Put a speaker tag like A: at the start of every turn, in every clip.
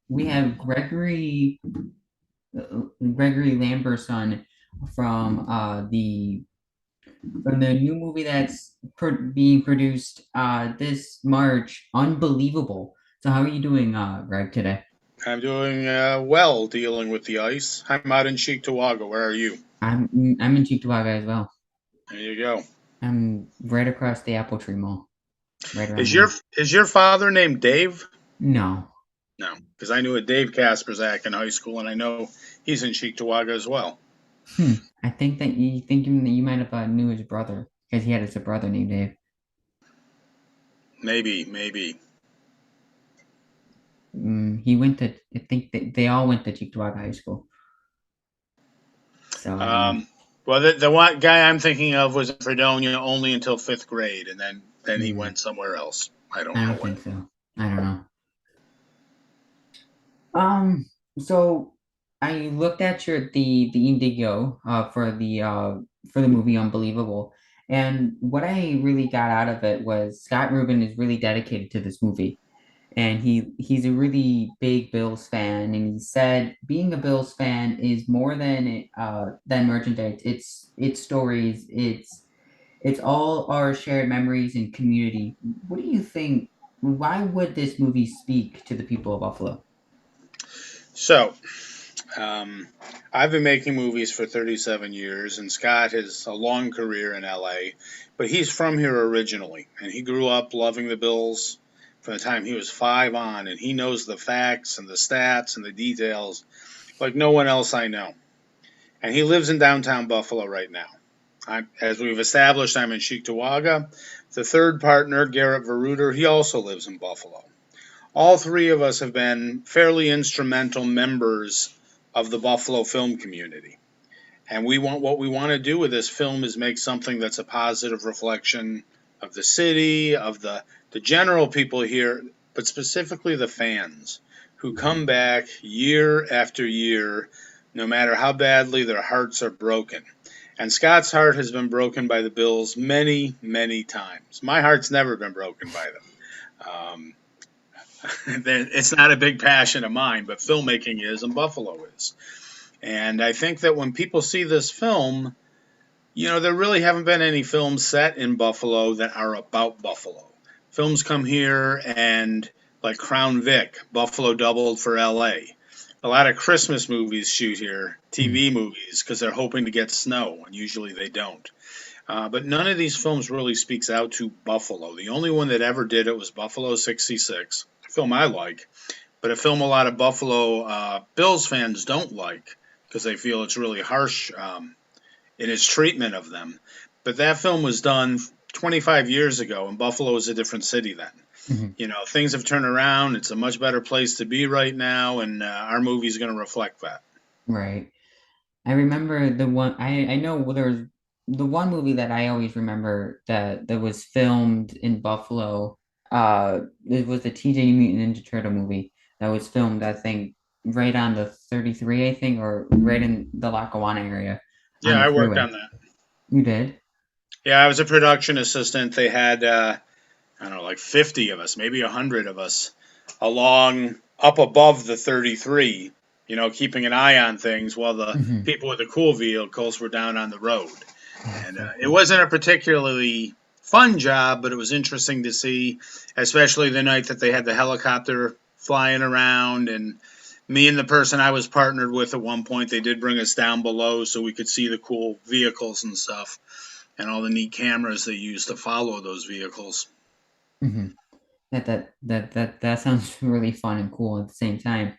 A: we have Gregory Lamberson from the new movie that's being produced this March, Unbelievable. So how are you doing, Greg, today?
B: I'm doing well dealing with the ice. I'm out in Cheektowaga. Where are you?
A: I'm in Cheektowaga as well.
B: There you go.
A: I'm right across the Apple Tree Mall, right around
B: Is
A: here.
B: your father named Dave?
A: No.
B: No, because I knew a Dave Kasperzak in high school, and I know he's in Cheektowaga as well.
A: I think that you might have knew his brother because he had a brother named Dave.
B: Maybe.
A: He went to I think they all went to Cheektowaga High School. So
B: Um, well, the one guy I'm thinking of was in Fredonia only until fifth grade, and then he
A: mm,
B: went somewhere else. I don't
A: I
B: know
A: don't
B: where.
A: think so. I don't know. Um, so I looked at the Indigo for the movie Unbelievable, and what I really got out of it was Scott Rubin is really dedicated to this movie, and he's a really big Bills fan, and he said being a Bills fan is more than merchandise. It's stories. It's all our shared memories and community. What do you think? Why would this movie speak to the people of Buffalo?
B: So, um, I've been making movies for 37 years, and Scott has a long career in LA, but he's from here originally, and he grew up loving the Bills from the time he was 5 on, and he knows the facts and the stats and the details like no one else I know. And he lives in downtown Buffalo right now. As we've established, I'm in Cheektowaga. The third partner, Garrett Veruter, he also lives in Buffalo. All three of us have been fairly instrumental members of the Buffalo film community. And what we want to do with this film is make something that's a positive reflection of the city, of the general people here, but specifically the fans who come back year after year, no matter how badly their hearts are broken. And Scott's heart has been broken by the Bills many, many times. My heart's never been broken by them. It's not a big passion of mine, but filmmaking is, and Buffalo is. And I think that when people see this film, there really haven't been any films set in Buffalo that are about Buffalo. Films come here and, like Crown Vic, Buffalo doubled for LA. A lot of Christmas movies shoot here,
A: Hmm.
B: TV movies, because they're hoping to get snow, and usually they don't. But none of these films really speaks out to Buffalo. The only one that ever did it was Buffalo '66, a film I like, but a film a lot of Buffalo Bills fans don't like because they feel it's really harsh in its treatment of them. But that film was done 25 years ago, and Buffalo was a different city then.
A: Mhm.
B: Things have turned around. It's a much better place to be right now, and our movie is going to reflect that.
A: Right. I remember the one I know there's the one movie that I always remember that was filmed in Buffalo. It was the TJ Mutant Ninja Turtle movie that was filmed, I think, right on the 33, I think, or right in the Lackawanna area
B: Yeah,
A: on the
B: I worked
A: freeway.
B: on that.
A: You did?
B: Yeah, I was a production assistant. They had I don't know, like 50 of us, maybe 100 of us, along up above the 33, keeping an eye on things while the
A: Hmm.
B: people with the cool vehicles were down on the road.
A: Oh,
B: And
A: so
B: it
A: cool.
B: wasn't a particularly fun job, but it was interesting to see, especially the night that they had the helicopter flying around. And me and the person I was partnered with at one point, they did bring us down below so we could see the cool vehicles and stuff and all the neat cameras they use to follow those vehicles.
A: Hmm. That sounds really fun and cool at the same time.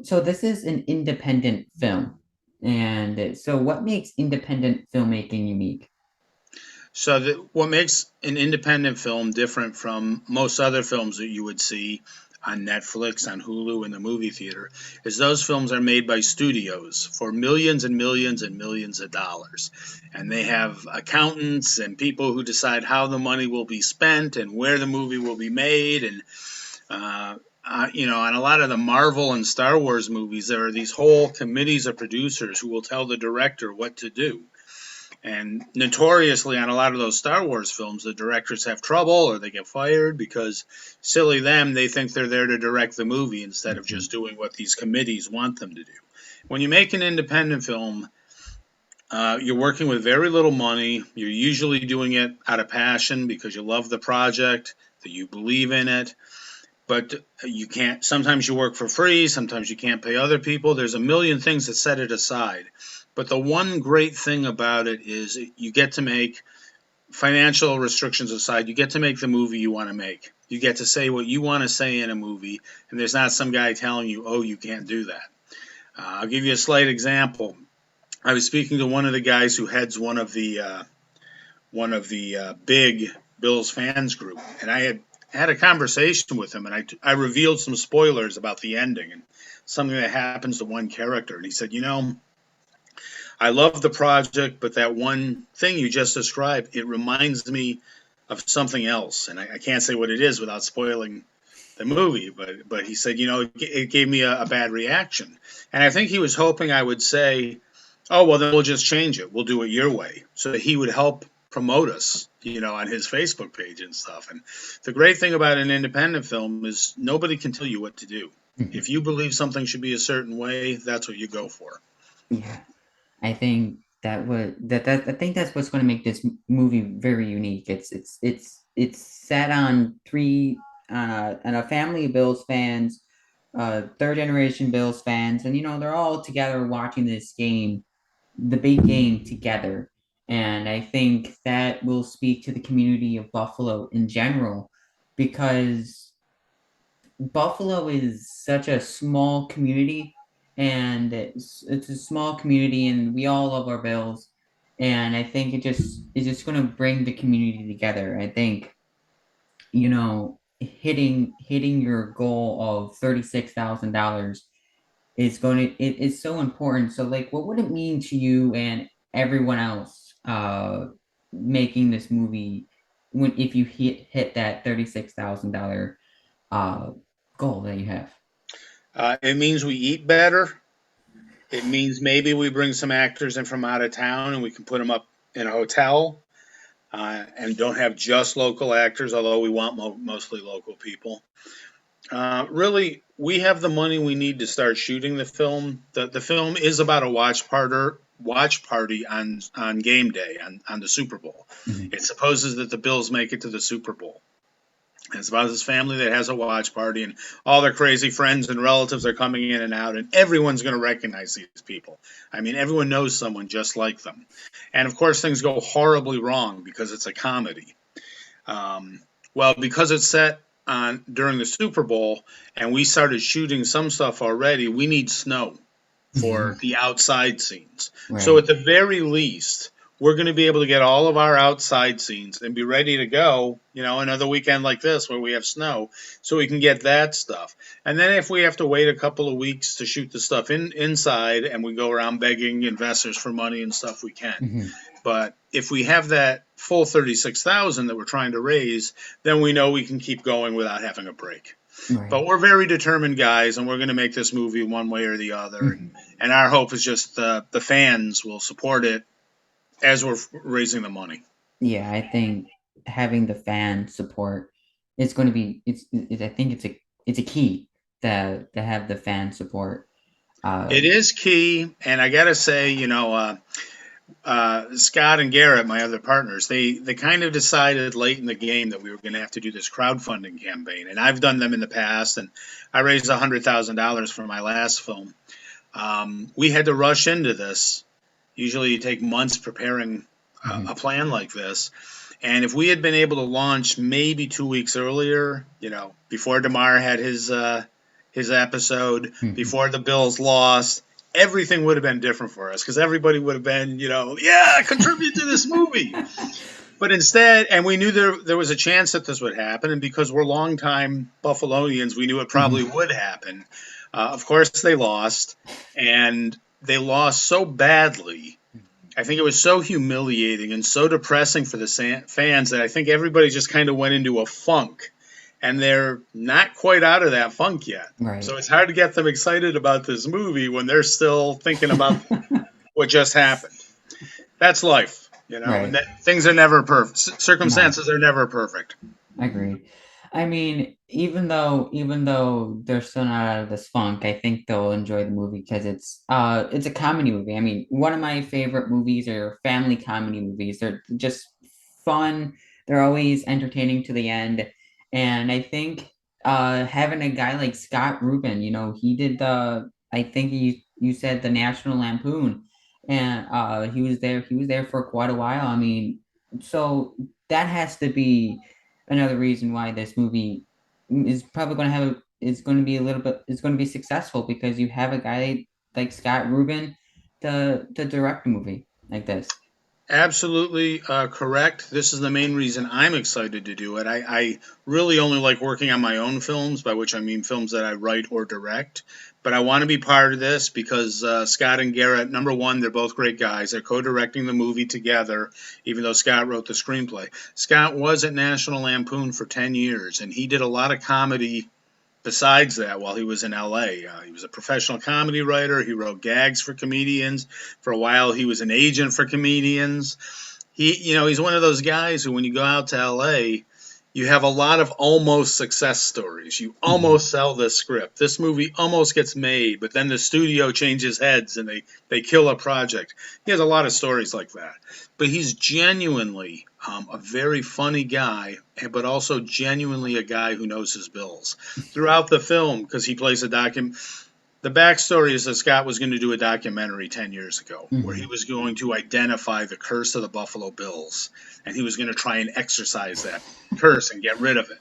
A: So this is an independent film. And so what makes independent filmmaking unique?
B: So what makes an independent film different from most other films that you would see on Netflix, on Hulu, in the movie theater is those films are made by studios for millions and millions and millions of dollars. And they have accountants and people who decide how the money will be spent and where the movie will be made. And, on a lot of the Marvel and Star Wars movies, there are these whole committees of producers who will tell the director what to do. And notoriously, on a lot of those Star Wars films, the directors have trouble or they get fired because, silly them, they think they're there to direct the movie instead of
A: Mhm.
B: just doing what these committees want them to do. When you make an independent film, you're working with very little money. You're usually doing it out of passion because you love the project, that you believe in it. But you can't, sometimes you work for free, sometimes you can't pay other people. There's a million things that set it aside. But the one great thing about it is you get to make, financial restrictions aside, you get to make the movie you want to make. You get to say what you want to say in a movie, and there's not some guy telling you, oh, you can't do that. I'll give you a slight example. I was speaking to one of the guys who heads one of the big Bills fans group, and I had a conversation with him, and I revealed some spoilers about the ending and something that happens to one character, and he said, I love the project, but that one thing you just described, it reminds me of something else, and I can't say what it is without spoiling the movie. But he said, it gave me a bad reaction, and I think he was hoping I would say, oh well, then we'll just change it. We'll do it your way, so that he would help promote us, on his Facebook page and stuff. And the great thing about an independent film is nobody can tell you what to do.
A: Mhm.
B: If you believe something should be a certain way, that's what you go for.
A: Yeah. I think I think that's what's going to make this movie very unique. It's set on on a family of Bills fans, third generation Bills fans, and they're all together watching this game, the big game together. And I think that will speak to the community of Buffalo in general, because Buffalo is such a small community, and it's a small community, and we all love our Bills. And I think it's just going to bring the community together. I think hitting your goal of $36,000 is it is so important. So, like, what would it mean to you and everyone else making this movie, when if you hit that $36,000 uh goal that you have?
B: It means we eat better. It means maybe we bring some actors in from out of town and we can put them up in a hotel, and don't have just local actors, although we want mostly local people. Really, we have the money we need to start shooting the film. The film is about a watch party on game day, on the Super Bowl.
A: Mhm.
B: It supposes that the Bills make it to the Super Bowl. And it's about this family that has a watch party, and all their crazy friends and relatives are coming in and out, and everyone's going to recognize these people. I mean, everyone knows someone just like them. And of course, things go horribly wrong because it's a comedy. Um, well, because it's set on during the Super Bowl, and we started shooting some stuff already, we need snow for the outside scenes. So
A: Right.
B: at the very least, we're going to be able to get all of our outside scenes and be ready to go, another weekend like this where we have snow, so we can get that stuff. And then if we have to wait a couple of weeks to shoot the stuff inside and we go around begging investors for money and stuff, we can.
A: Mhm.
B: But if we have that full 36,000 that we're trying to raise, then we know we can keep going without having a break. But
A: Right.
B: we're very determined guys, and we're going to make this movie one way or the other. And,
A: Mhm.
B: and our hope is just the fans will support it as we're raising the money.
A: Yeah, I think having the fan support is going to be I think it's a key to have the fan support. Uh
B: It is key, and I got to say, Scott and Garrett, my other partners, they kind of decided late in the game that we were going to have to do this crowdfunding campaign, and I've done them in the past, and I raised $100,000 for my last film. We had to rush into this. Usually, you take months preparing a
A: mhm,
B: plan like this, and if we had been able to launch maybe 2 weeks earlier, before Demar had his episode,
A: mhm.
B: before the Bills lost, everything would have been different for us because everybody would have been, yeah, contribute to this movie. But instead, and we knew there was a chance that this would happen, and because we're longtime Buffalonians, we knew it probably
A: Mhm.
B: would happen. Of course, they lost, and they lost so badly. I think it was so humiliating and so depressing for the fans that I think everybody just kind of went into a funk, and they're not quite out of that funk yet. So
A: Right.
B: it's hard to get them excited about this movie when they're still thinking about what just happened. That's life. And
A: Right.
B: that things are never perfect.
A: No.
B: Circumstances are never perfect.
A: Agreed. I mean, even though they're still not out of this funk, I think they'll enjoy the movie because it's a comedy movie. I mean, one of my favorite movies are family comedy movies. They're just fun. They're always entertaining to the end. And I think having a guy like Scott Rubin, he did the I think you said the National Lampoon, and he was there for quite a while. I mean, so that has to be another reason why this movie is probably going to have is going to be a little bit is going to be successful because you have a guy like Scott Rubin to direct a movie like this.
B: Absolutely correct. This is the main reason I'm excited to do it. I really only like working on my own films, by which I mean films that I write or direct. But I want to be part of this because Scott and Garrett, number one, they're both great guys. They're co-directing the movie together, even though Scott wrote the screenplay. Scott was at National Lampoon for 10 years, and he did a lot of comedy besides that while he was in LA. He was a professional comedy writer. He wrote gags for comedians. For a while, he was an agent for comedians. He's one of those guys who, when you go out to LA, you have a lot of almost success stories. You
A: Mhm.
B: almost sell this script. This movie almost gets made, but then the studio changes heads and they kill a project. He has a lot of stories like that. But he's genuinely a very funny guy, but also genuinely a guy who knows his bills. Throughout the film, because he plays the backstory is that Scott was going to do a documentary 10 years ago where he
A: Mhm.
B: was going to identify the curse of the Buffalo Bills, and he was going to try and exorcise that curse and get rid of it.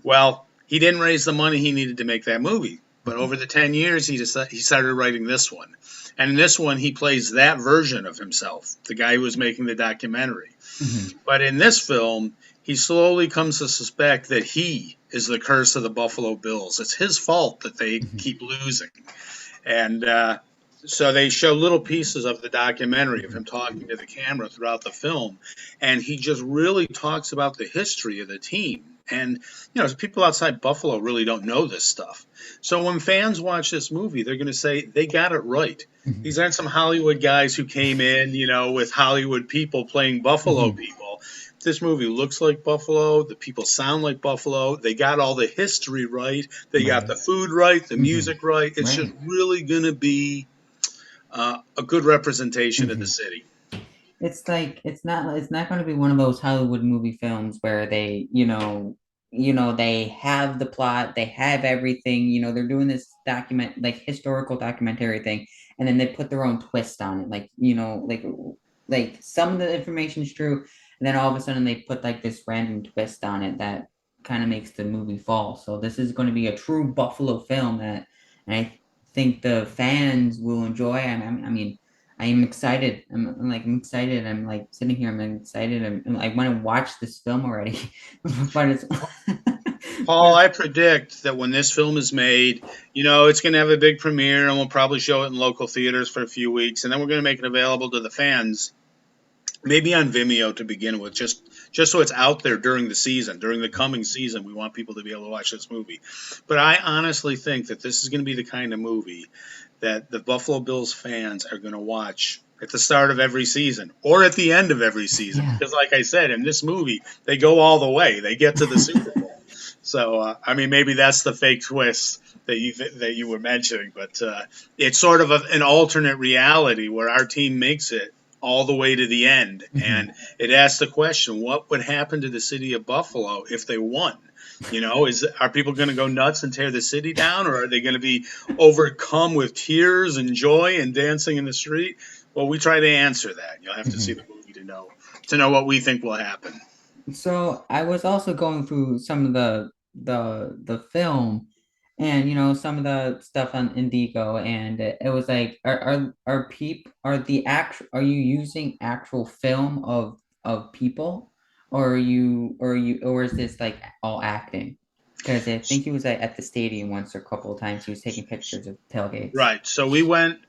B: Well, he didn't raise the money he needed to make that movie. But over the 10 years, he started writing this one. And in this one, he plays that version of himself, the guy who was making the documentary.
A: Mhm.
B: But in this film, he slowly comes to suspect that he is the curse of the Buffalo Bills. It's his fault that they
A: Mhm.
B: keep losing. And so they show little pieces of the documentary of him talking to the camera throughout the film. And he just really talks about the history of the team. And, people outside Buffalo really don't know this stuff. So when fans watch this movie, they're going to say they got it right.
A: Mhm.
B: These aren't some Hollywood guys who came in, with Hollywood people playing Buffalo
A: Mhm.
B: people. This movie looks like Buffalo. The people sound like Buffalo. They got all the history right. They got
A: Right.
B: the food right, the
A: Mhm.
B: music right. It's just
A: Right.
B: really going to be a good representation of the
A: Mhm.
B: city.
A: It's like it's not going to be one of those Hollywood movie films where they have the plot, they have everything, they're doing this like historical documentary thing, and then they put their own twist on it. Like some of the information is true, and then all of a sudden they put like this random twist on it that kind of makes the movie fall. So this is going to be a true Buffalo film that, and I think the fans will enjoy. I mean, I am excited. I'm excited. I'm like sitting here. I'm excited. I want to watch this film already, but it's but
B: Paul,
A: it's
B: I predict that when this film is made, it's going to have a big premiere and we'll probably show it in local theaters for a few weeks. And then we're going to make it available to the fans, maybe on Vimeo to begin with, just so it's out there during the season, during the coming season. We want people to be able to watch this movie. But I honestly think that this is going to be the kind of movie that the Buffalo Bills fans are going to watch at the start of every season or at the end of every season.
A: yeah.
B: Because, like I said, in this movie, they go all the way. They get to the Super Bowl. So, I mean, maybe that's the fake twist that you were mentioning, but it's sort of an alternate reality where our team makes it all the way to the end, and
A: Mhm.
B: it asks the question: what would happen to the city of Buffalo if they won? Are people going to go nuts and tear the city down, or are they going to be overcome with tears and joy and dancing in the street? Well, we try to answer that. You'll have to see
A: Mhm.
B: the movie to know what we think will happen.
A: So I was also going through some of the film, and some of the stuff on Indigo, and it was like, are you using actual film of people, or is this like all acting? Because I think he was at the stadium once or a couple of times. He was taking pictures of tailgates.
B: Right. So we went.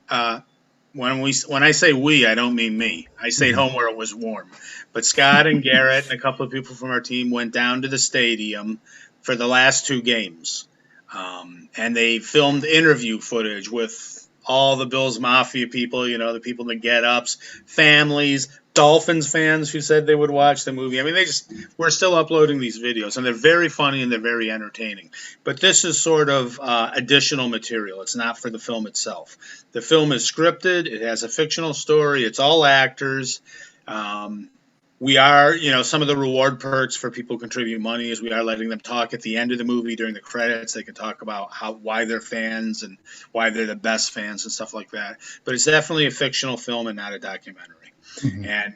B: When I say we, I don't mean me. I stayed
A: Mhm.
B: home where it was warm. But Scott and Garrett and a couple of people from our team went down to the stadium for the last two games, and they filmed interview footage with all the Bills Mafia people. The people in the get-ups, families, Dolphins fans who said they would watch the movie. I mean, we're still uploading these videos, and they're very funny and they're very entertaining. But this is sort of additional material. It's not for the film itself. The film is scripted. It has a fictional story. It's all actors. Um, we are, some of the reward perks for people who contribute money is we are letting them talk at the end of the movie during the credits. They can talk about why they're fans and why they're the best fans and stuff like that. But it's definitely a fictional film and not a documentary.
A: Mhm.
B: And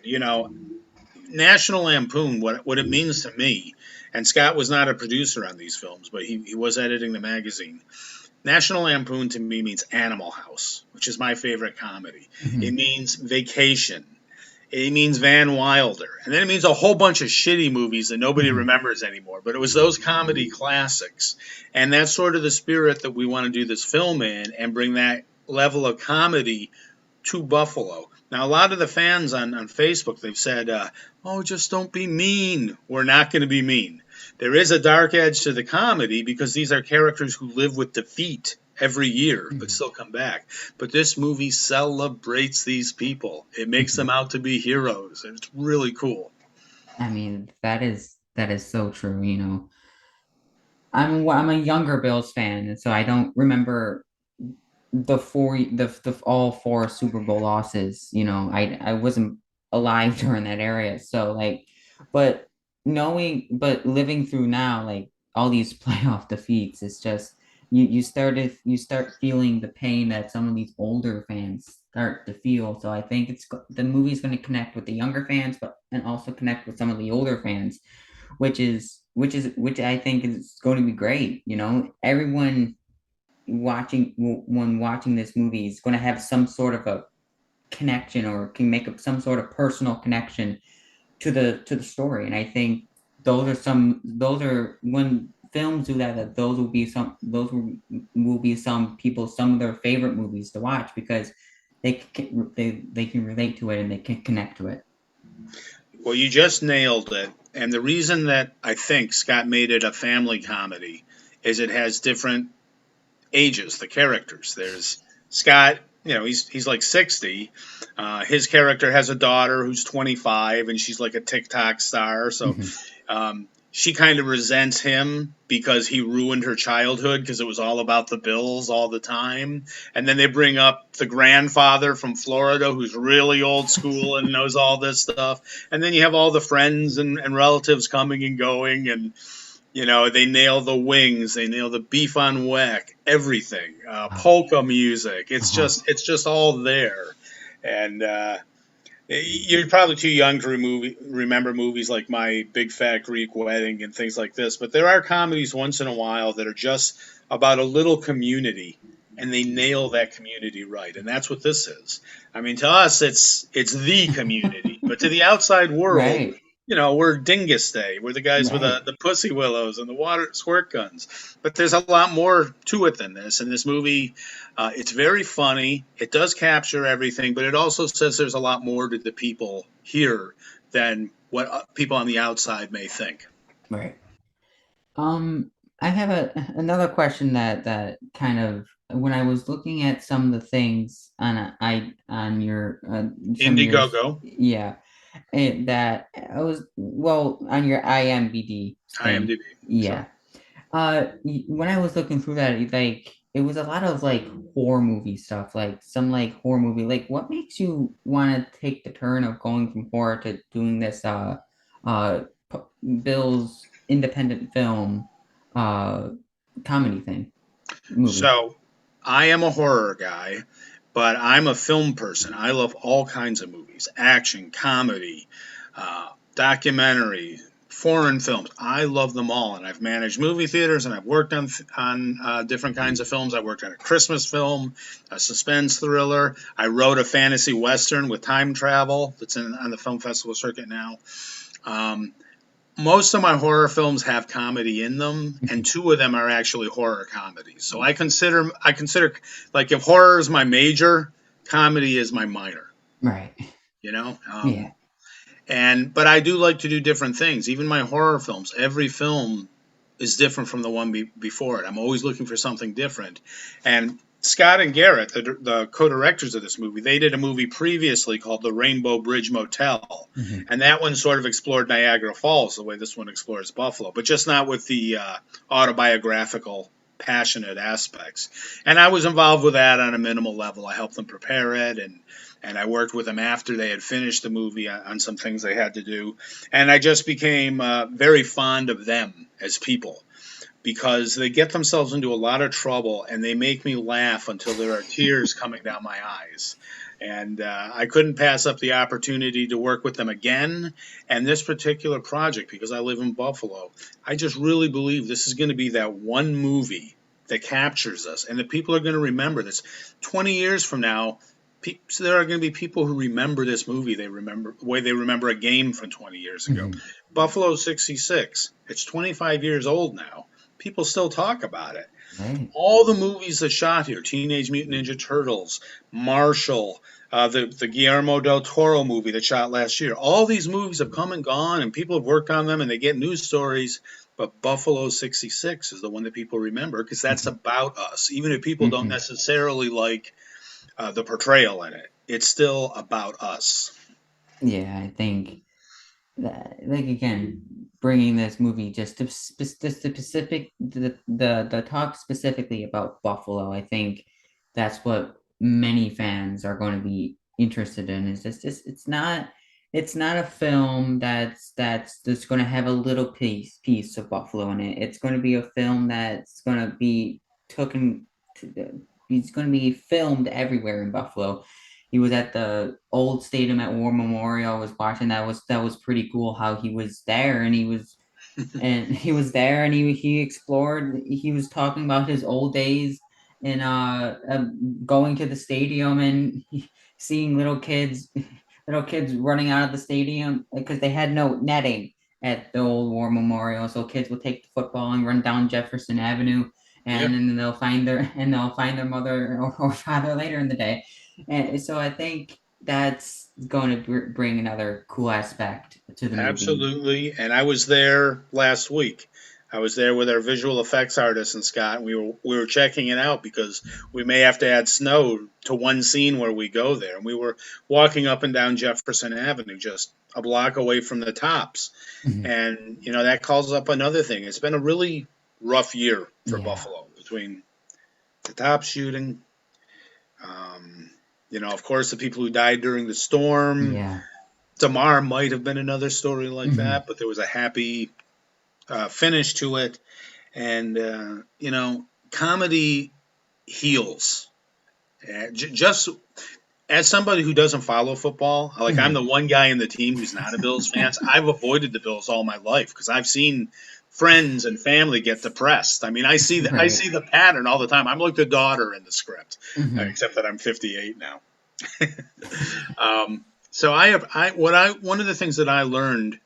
B: National Lampoon, what it means to me, and Scott was not a producer on these films, but he was editing the magazine. National Lampoon to me means Animal House, which is my favorite comedy. It
A: Mhm.
B: means Vacation. It means Van Wilder. And then it means a whole bunch of shitty movies that nobody
A: Mhm.
B: remembers anymore. But it was those comedy classics. And that's sort of the spirit that we want to do this film in and bring that level of comedy to Buffalo. Now, a lot of the fans on Facebook, they've said, oh, just don't be mean. We're not going to be mean. There is a dark edge to the comedy because these are characters who live with defeat every year but
A: Mhm.
B: still come back. But this movie celebrates these people. It makes them
A: Mhm.
B: out to be heroes. And it's really cool.
A: I mean, that is so true, you know. I'm a younger Bills fan, and so I don't remember the all four Super Bowl losses. You know, I wasn't alive during that area, so like, but but living through now, like all these playoff defeats, it's just you start feeling the pain that some of these older fans start to feel. So I think the movie's going to connect with the younger fans, but and also connect with some of the older fans, which I think is going to be great. You know, everyone when watching this movie is going to have some sort of a connection or can make up some sort of personal connection to the story. And I think those are when films do that, that will be some people some of their favorite movies to watch because they can relate to it and they can connect to it.
B: Well, you just nailed it. And the reason that I think Scott made it a family comedy is it has different ages, the characters. There's Scott, he's like 60. His character has a daughter who's 25, and she's like a TikTok star. So
A: Mhm.
B: she kind of resents him because he ruined her childhood because it was all about the Bills all the time. And then they bring up the grandfather from Florida who's really old school and knows all this stuff. And then you have all the friends and relatives coming and going, and they nail the wings, they nail the beef on weck, everything,
A: Oh,
B: polka music. It's
A: uh-huh.
B: just it's just all there, and you're probably too young to remember movies like My Big Fat Greek Wedding and things like this. But there are comedies once in a while that are just about a little community, and they nail that community right, and that's what this is. I mean, to us, it's the community, but to the outside world,
A: Right,
B: we're Dingus Day. We're the guys with
A: right.
B: the pussy willows and the water squirt guns. But there's a lot more to it than this. And this movie, it's very funny. It does capture everything, but it also says there's a lot more to the people here than what people on the outside may think.
A: Right. I have another question that kind of when I was looking at some of the things on your some of yours,
B: Indiegogo,
A: yeah, that I was well on your IMDb thing,
B: IMDb. Sure.
A: yeah. When I was looking through that, like it was a lot of like horror movie stuff, like some like horror movie. Like, what makes you want to take the turn of going from horror to doing this uh Bill's independent film uh comedy thing movie?
B: So I am a horror guy, but I'm a film person. I love all kinds of movies: action, comedy, documentary, foreign films. I love them all, and I've managed movie theaters, and I've worked on different kinds of films. I worked on a Christmas film, a suspense thriller. I wrote a fantasy western with time travel that's on the film festival circuit now. Um, Most of my horror films have comedy in them, and two of them are actually horror comedies. So I consider like if horror is my major, comedy is my minor.
A: Right.
B: You know,
A: Yeah.
B: and but I do like to do different things. Even my horror films, every film is different from the one before it. I'm always looking for something different, and Scott and Garrett, the co-directors of this movie, they did a movie previously called The Rainbow Bridge Motel,
A: Hmm.
B: and that one sort of explored Niagara Falls the way this one explores Buffalo, but just not with the autobiographical, passionate aspects. And I was involved with that on a minimal level. I helped them prepare it, and I worked with them after they had finished the movie on some things they had to do, and I just became very fond of them as people because they get themselves into a lot of trouble and they make me laugh until there are tears coming down my eyes. And I couldn't pass up the opportunity to work with them again. And this particular project, because I live in Buffalo, I just really believe this is going to be that one movie that captures us and that people are going to remember this. 20 years from now, so there are going to be people who remember this movie. They remember the way they remember a game from 20 years ago.
A: Hmm.
B: Buffalo 66. It's 25 years old now. People still talk about it.
A: Right.
B: All the movies that shot here, Teenage Mutant Ninja Turtles, Marshall, the Guillermo del Toro movie that shot last year, all these movies have come and gone, and people have worked on them, and they get news stories. But Buffalo 66 is the one that people remember because that's
A: Hmm.
B: about us. Even if people don't
A: Hmm.
B: necessarily like the portrayal in it, it's still about us.
A: Yeah, I think that, like, again, bringing this movie just to just the specific the talk specifically about Buffalo, I think that's what many fans are going to be interested in. Is just it's not a film that's going to have a little piece of Buffalo in it. It's going to be a film that's going to be taken to, it's going to be filmed everywhere in Buffalo. He was at the old stadium at War Memorial. I was watching that was pretty cool how he was there and he was there and he explored. He was talking about his old days and going to the stadium and seeing little kids running out of the stadium because they had no netting at the old War Memorial. So kids will take the football and run down Jefferson Avenue,
B: Yeah,
A: and then they'll find their mother or father later in the day. And so I think that's going to bring another cool aspect to the movie.
B: absolutely. And I was there last week. I was there with our visual effects artist and Scott, and we were checking it out because we may have to add snow to one scene where we go there. And we were walking up and down Jefferson Avenue, just a block away from the tops.
A: Mhm.
B: And that calls up another thing. It's been a really rough year for
A: Yeah,
B: Buffalo between the top shooting, of course, the people who died during the storm.
A: yeah.
B: Damar might have been another story like
A: Hmm.
B: that, but there was a happy finish to it. And, comedy heals. Just as somebody who doesn't follow football, like I'm
A: Hmm.
B: the one guy in the team who's not a Bills fan. I've avoided the Bills all my life because I've seen friends and family get depressed. I mean, I
A: Right.
B: see the pattern all the time. I'm like the daughter in the script,
A: Hmm.
B: except that I'm 58 now. So I have I what I one of the things that I learned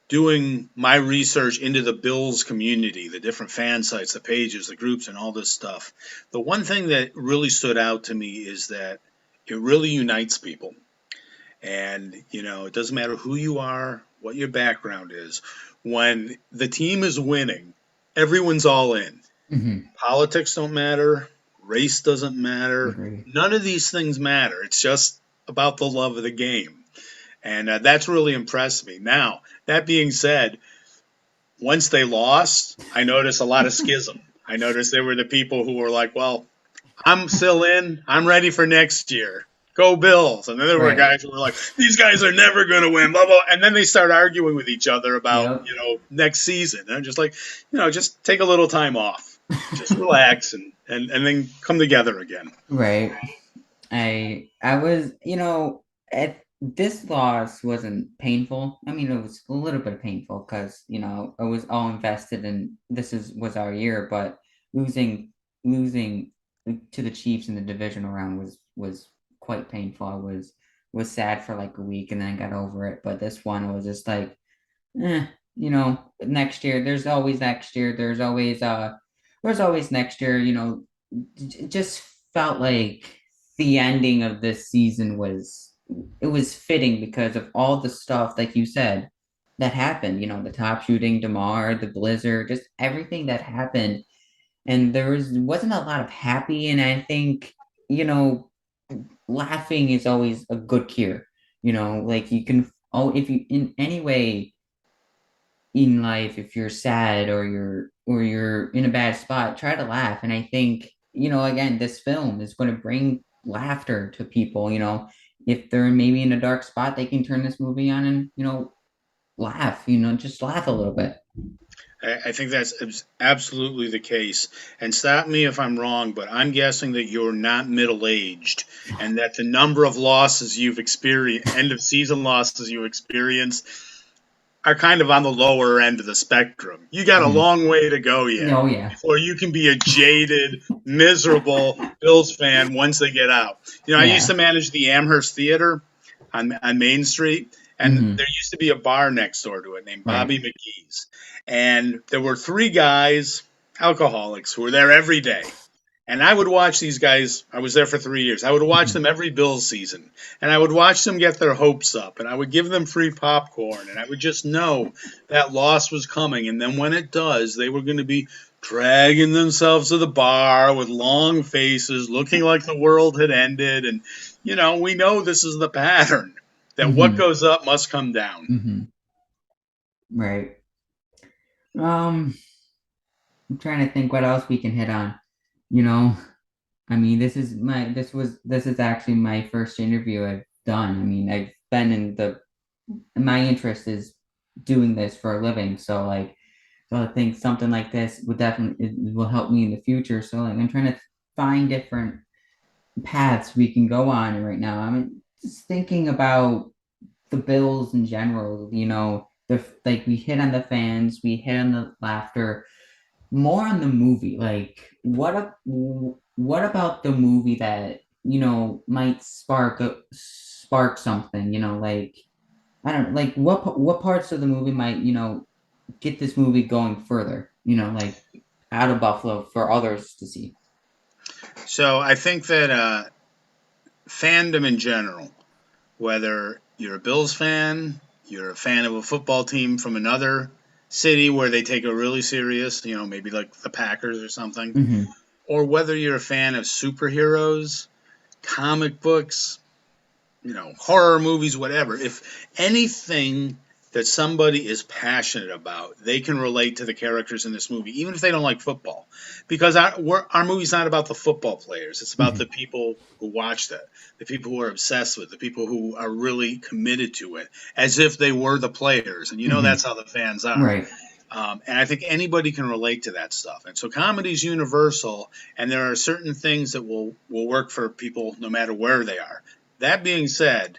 B: doing my research into the Bills community, the different fan sites, the pages, the groups, and all this stuff. The one thing that really stood out to me is that it really unites people. And, it doesn't matter who you are, what your background is. When the team is winning, everyone's all in.
A: Hmm.
B: Politics don't matter, race doesn't matter.
A: Agree.
B: None of these things matter. It's just about the love of the game. And that's really impressed me. Now, that being said, once they lost, I noticed a lot of schism. I noticed there were the people who were like, well, I'm still in. I'm ready for next year. Go Bills. And then there were
A: Right.
B: guys who were like, these guys are never going to win, blah, blah. And then they start arguing with each other about,
A: Yep.
B: next season. And I'm just like, just take a little time off. Just relax and then come together again.
A: Right. I was, at this loss wasn't painful. I mean, it was a little bit painful because, I was all invested in was our year, but losing losing to the Chiefs in the divisional round was quite painful. I was sad for like a week and then I got over it. But this one was just like, next year, there's always next year, it just felt like the ending of this season it was fitting because of all the stuff, like you said, that happened, the top shooting, DeMar, the blizzard, just everything that happened. and wasn't a lot of happy. And I think, you know, laughing is always a good cure. Like you can, oh, if you in any way in life, if you're sad or you're in a bad spot, try to laugh. And I think, again, this film is going to bring laughter to people. If they're maybe in a dark spot, they can turn this movie on and, laugh, just laugh a little bit.
B: I think that's absolutely the case. And stop me if I'm wrong, but I'm guessing that you're not middle aged and that the number of losses you've experienced, end of season losses you experienced, are kind of on the lower end of the spectrum. You got a
A: Mhm.
B: long way to go yet
A: Oh yeah.
B: before you can be a jaded, miserable Bills fan once they get out. I used
A: Yeah.
B: to manage the Amherst Theater on Main Street, and
A: Hmm.
B: there used to be a bar next door to it named
A: Right.
B: Bobby McGee's. And there were three guys, alcoholics, who were there every day. And I would watch these guys. I was there for 3 years. I would watch
A: Mhm.
B: them every Bills season, and I would watch them get their hopes up, and I would give them free popcorn, and I would just know that loss was coming. And then when it does, they were going to be dragging themselves to the bar with long faces, looking like the world had ended. And we know this is the pattern that what
A: Hmm.
B: goes up must come down.
A: Hmm. Right. Um, I'm trying to think what else we can hit on. You know, I mean, this is actually my first interview I've done. I mean, I've been in my interest is doing this for a living. So I think something like this would definitely it will help me in the future. So like I'm trying to find different paths we can go on right now. I mean, just thinking about the Bills in general, like we hit on the fans, we hit on the laughter, more on the movie. Like what about the movie that, might spark something, like I don't like what parts of the movie might, get this movie going further, like out of Buffalo for others to see.
B: So I think that fandom in general, whether you're a Bills fan, you're a fan of a football team from another city where they take it really serious, maybe like the Packers or something,
A: Hmm.
B: or whether you're a fan of superheroes, comic books, horror movies, whatever. If anything that somebody is passionate about, they can relate to the characters in this movie, even if they don't like football, because our movie's not about the football players. It's about the
A: Hmm.
B: people who watched it, the people who are obsessed with, it, the people who are really committed to it, as if they were the players. And
A: Hmm.
B: that's how the fans are.
A: Right.
B: And I think anybody can relate to that stuff. And so comedy is universal, and there are certain things that will work for people no matter where they are. That being said,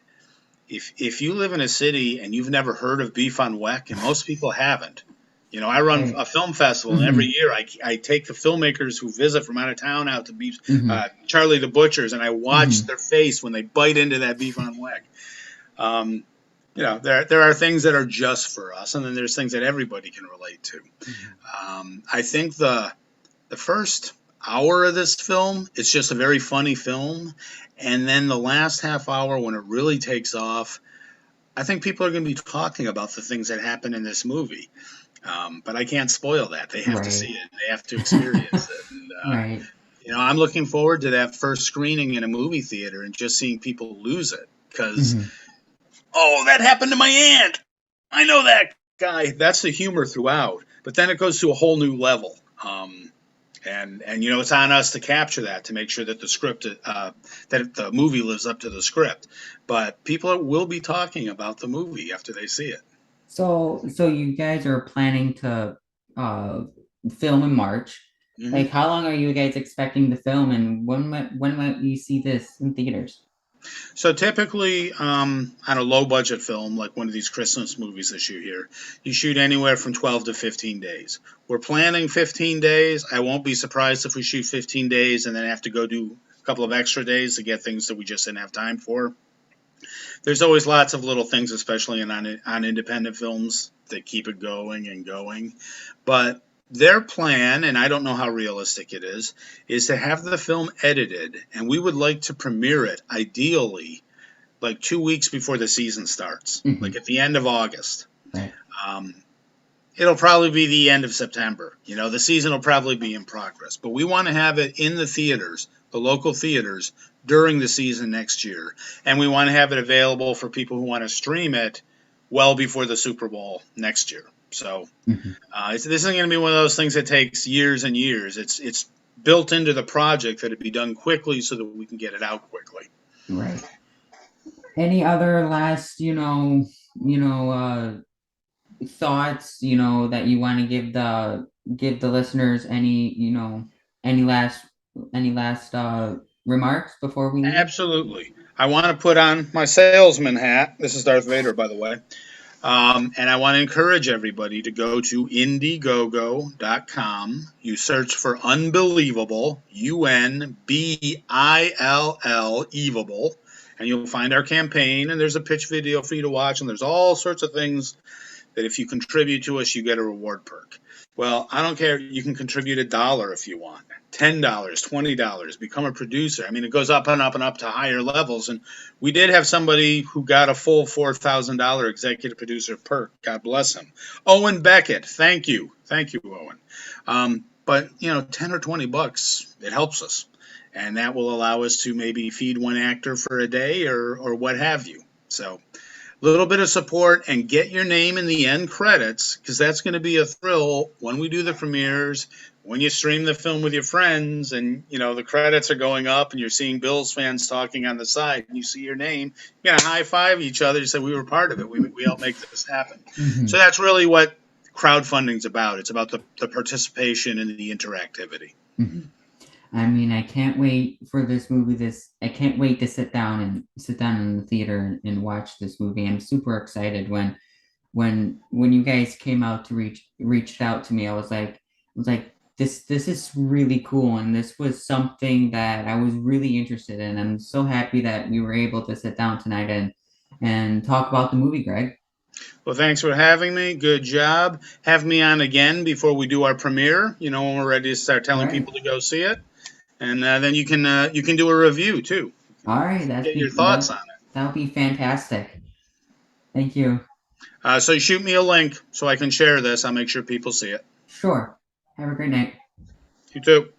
B: if you live in a city and you've never heard of Beef on Weck, and most people haven't, I run
A: Right.
B: a film festival, and every
A: Hmm.
B: year I take the filmmakers who visit from out of town out to Beef,
A: Hmm.
B: Charlie the Butcher's, and I watch
A: Hmm.
B: their face when they bite into that Beef on Weck. Um, there are things that are just for us, and then there's things that everybody can relate to. I think the first hour of this film, it's just a very funny film, and then the last half hour when it really takes off, I think people are going to be talking about the things that happen in this movie. But I can't spoil that. They have to see
A: Right.
B: it. They have to experience it. And
A: Right.
B: I'm looking forward to that first screening in a movie theater and just seeing people lose it because,
A: Hmm.
B: oh, that happened to my aunt. I know that guy. That's the humor throughout. But then it goes to a whole new level. And it's on us to capture that, to make sure that the script that the movie lives up to the script. But people will be talking about the movie after they see it.
A: So you guys are planning to uh film in March.
B: Hmm.
A: Like how long are you guys expecting to film and when might we see this in theaters?
B: So typically, on a low budget film like one of these Christmas movies that shoot here, you shoot anywhere from 12 to 15 days. We're planning 15 days. I won't be surprised if we shoot 15 days and then have to go do a couple of extra days to get things that we just didn't have time for. There's always lots of little things, especially on independent films, that keep it going and going. But their plan, and I don't know how realistic it is to have the film edited, and we would like to premiere it ideally like 2 weeks before the season starts, like
A: Hmm.
B: at the end of August.
A: Right.
B: Um, it'll probably be the end of September. You know, the season will probably be in progress, but we want to have it in the theaters, the local theaters, during the season next year, and we want to have it available for people who want to stream it well before the Super Bowl next year. So
A: Mhm.
B: this isn't going to be one of those things that takes years and years. It's built into the project that it be done quickly so that we can get it out quickly.
A: Right. Any other last, thoughts, that you want to give the listeners any last any last remarks before we leave?
B: Absolutely. I want to put on my salesman hat. This is Darth Vader, by the way. And I want to encourage everybody to go to Indiegogo.com. You search for Unbelievable, UNBILL, and you'll find our campaign. And there's a pitch video for you to watch, and there's all sorts of things that if you contribute to us, you get a reward perk. Well, I don't care. You can contribute $1 if you want, $10, $20, become a producer. I mean, it goes up and up and up to higher levels. And we did have somebody who got a full $4,000 executive producer perk. God bless him. Owen Beckett. Thank you. Thank you, Owen. But, 10 or 20 bucks, it helps us. And that will allow us to maybe feed one actor for a day or what have you. So, little bit of support and get your name in the end credits, because that's going to be a thrill when we do the premieres, when you stream the film with your friends, and the credits are going up and you're seeing Bills fans talking on the side and you see your name, you're going to high five each other and say we were part of it, we helped make this happen. So
A: Mhm.
B: that's really what crowdfunding's about. It's about the participation and the interactivity.
A: Mhm. I mean, I can't wait for this movie. I can't wait to sit down in the theater and watch this movie. I'm super excited when you guys came out to reached out to me. I was like, this is really cool, and this was something that I was really interested in. I'm so happy that we were able to sit down tonight and talk about the movie, Greg.
B: Well, thanks for having me. Good job. Have me on again before we do our premiere, when we're ready to start
A: All
B: telling
A: right,
B: people to go see it. And then you can do a review too.
A: all right,
B: Get your thoughts on it.
A: that'll be fantastic. Thank you.
B: So shoot me a link so I can share this. I'll make sure people see it.
A: Sure. Have a great night.
B: You too.